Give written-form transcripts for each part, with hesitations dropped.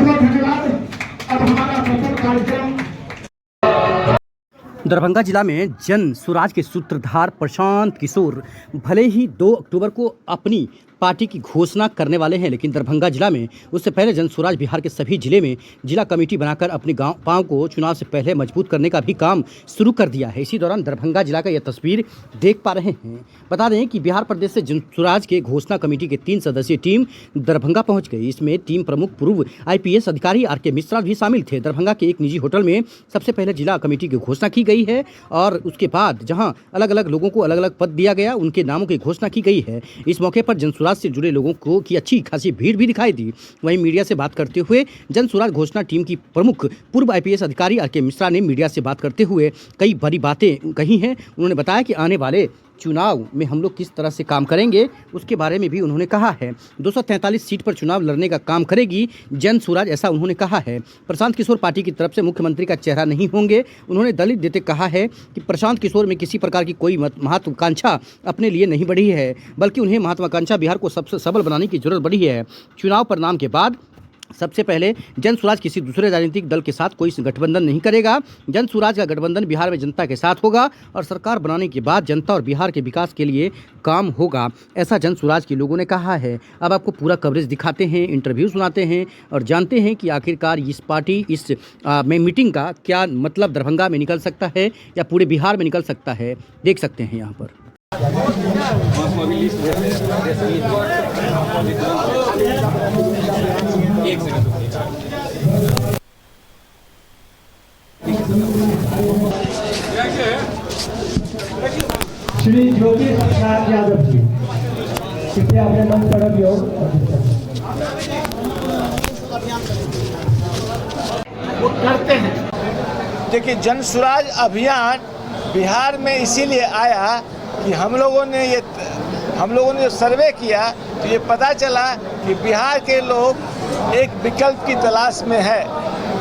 बहुत धन्यवाद। अब हमारा प्रथम कार्यक्रम दरभंगा जिला में जन स्वराज के सूत्रधार प्रशांत किशोर भले ही 2 अक्टूबर को अपनी पार्टी की घोषणा करने वाले हैं, लेकिन दरभंगा जिला में उससे पहले जन स्वराज बिहार के सभी जिले में जिला कमेटी बनाकर अपने गांव को चुनाव से पहले मजबूत करने का भी काम शुरू कर दिया है। इसी दौरान दरभंगा जिला का यह तस्वीर देख पा रहे हैं। बता दें कि बिहार प्रदेश से जन स्वराज के घोषणा कमेटी की 3 सदस्यीय टीम दरभंगा पहुँच गई। इसमें टीम प्रमुख पूर्व IPS अधिकारी RK मिश्रा भी शामिल थे। दरभंगा के एक निजी होटल में सबसे पहले जिला कमेटी की घोषणा की गई है और उसके बाद जहां अलग अलग लोगों को अलग अलग पद दिया गया, उनके नामों की घोषणा की गई है। इस मौके पर जन स्वराज से जुड़े लोगों को की अच्छी खासी भीड़ भी दिखाई दी। वहीं मीडिया से बात करते हुए जन स्वराज घोषणा टीम की प्रमुख पूर्व IPS अधिकारी RK मिश्रा ने मीडिया से बात करते हुए कई बड़ी बातें कही हैं। उन्होंने बताया कि आने वाले चुनाव में हम लोग किस तरह से काम करेंगे, उसके बारे में भी उन्होंने कहा है। 243 सीट पर चुनाव लड़ने का काम करेगी जन स्वराज, ऐसा उन्होंने कहा है। प्रशांत किशोर पार्टी की तरफ से मुख्यमंत्री का चेहरा नहीं होंगे। उन्होंने दलील देते कहा है कि प्रशांत किशोर में किसी प्रकार की कोई महत्वाकांक्षा अपने लिए नहीं बढ़ी है, बल्कि उन्हें महत्वाकांक्षा बिहार को सबसे सबल बनाने की जरूरत बढ़ी है। चुनाव परिणाम के बाद सबसे पहले जन स्वराज किसी दूसरे राजनीतिक दल के साथ कोई गठबंधन नहीं करेगा। जन स्वराज का गठबंधन बिहार में जनता के साथ होगा और सरकार बनाने के बाद जनता और बिहार के विकास के लिए काम होगा, ऐसा जन स्वराज के लोगों ने कहा है। अब आपको पूरा कवरेज दिखाते हैं, इंटरव्यू सुनाते हैं और जानते हैं कि आखिरकार इस पार्टी इस मीटिंग का क्या मतलब दरभंगा में निकल सकता है या पूरे बिहार में निकल सकता है। देख सकते हैं यहाँ पर। श्री ज्योति प्रसाद यादव जी, कृपया अपने मंच पर अभियोग वो करते हैं। देखिए, जन स्वराज अभियान बिहार में इसीलिए आया कि हम लोगों ने जो सर्वे किया तो ये पता चला कि बिहार के लोग एक विकल्प की तलाश में है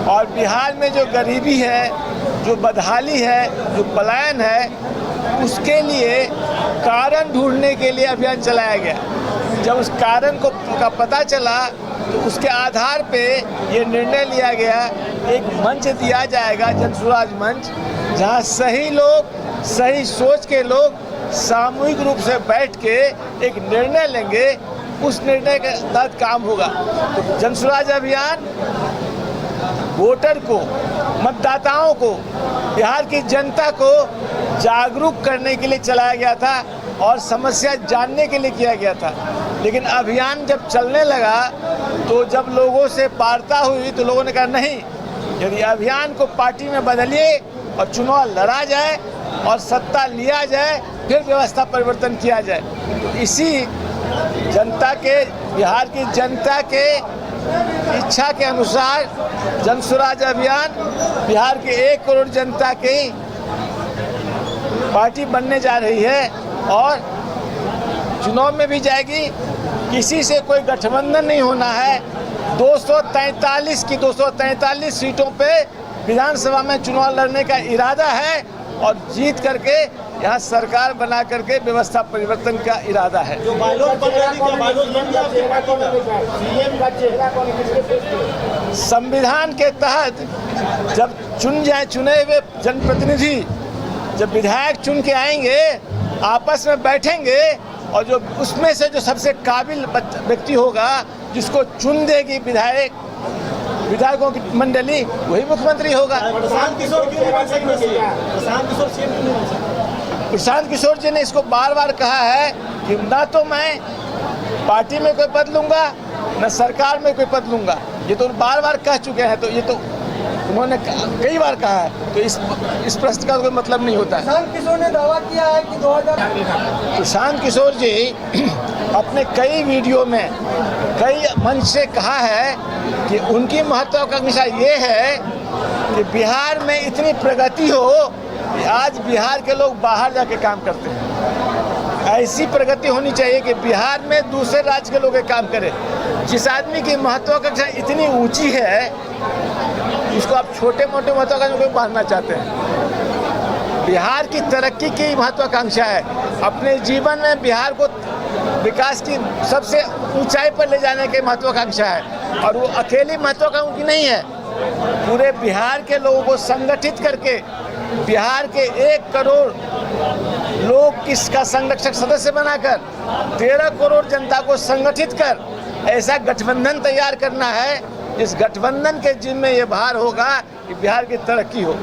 और बिहार में जो गरीबी है, जो बदहाली है, जो पलायन है, उसके लिए कारण ढूंढने के लिए अभियान चलाया गया। जब उस कारण का पता चला तो उसके आधार पे ये निर्णय लिया गया, एक मंच दिया जाएगा, जन स्वराज मंच, जहाँ सही लोग, सही सोच के लोग सामूहिक रूप से बैठ के एक निर्णय लेंगे, उस निर्णय के तहत काम होगा। तो जन स्वराज अभियान वोटर को, मतदाताओं को, बिहार की जनता को जागरूक करने के लिए चलाया गया था और समस्या जानने के लिए किया गया था। लेकिन अभियान जब चलने लगा तो जब लोगों से वार्ता हुई तो लोगों ने कहा नहीं, यदि अभियान को पार्टी में बदलिए और चुनाव लड़ा जाए और सत्ता लिया जाए, फिर व्यवस्था परिवर्तन किया जाए। तो इसी जनता के, बिहार की जनता के इच्छा के अनुसार जन स्वराज अभियान बिहार के 1 करोड़ जनता की पार्टी बनने जा रही है और चुनाव में भी जाएगी। किसी से कोई गठबंधन नहीं होना है। 243 सीटों पे विधानसभा में चुनाव लड़ने का इरादा है और जीत करके यहाँ सरकार बना करके व्यवस्था परिवर्तन का इरादा है। संविधान के तहत जब चुने हुए जनप्रतिनिधि, जब विधायक चुन के आएंगे, आपस में बैठेंगे और जो उसमें से जो सबसे काबिल व्यक्ति होगा, जिसको चुन देगी विधायकों की मंडली, वही मुख्यमंत्री होगा। प्रशांत किशोर जी ने इसको बार बार कहा है कि ना तो मैं पार्टी में कोई पद लूंगा, न सरकार में कोई पद लूंगा। ये तो बार बार कह चुके हैं, तो ये तो उन्होंने कई बार कहा है, तो इस प्रश्न का कोई मतलब नहीं होता है। प्रशांत किशोर ने दावा किया है कि 2000 प्रशांत किशोर जी अपने कई वीडियो में, कई मंच से कहा है कि उनकी महत्वाकांक्षा ये है कि बिहार में इतनी प्रगति हो कि आज बिहार के लोग बाहर जाके काम करते हैं। ऐसी प्रगति होनी चाहिए कि बिहार में दूसरे राज्य के लोग काम करें। जिस आदमी की महत्वाकांक्षा इतनी ऊंची है, उसको आप छोटे मोटे महत्वाकांक्षा को बांधना चाहते हैं। बिहार की तरक्की की महत्वाकांक्षा है। अपने जीवन में बिहार को विकास की सबसे ऊंचाई पर ले जाने की महत्वाकांक्षा है। और वो अकेली महत्वाकांक्षा नहीं है, पूरे बिहार के लोगों को संगठित करके बिहार के 1 करोड़ लोग किसका संरक्षक सदस्य बनाकर 13 करोड़ जनता को संगठित कर ऐसा गठबंधन तैयार करना है। इस गठबंधन के जिम्मे ये भार होगा कि बिहार की तरक्की हो।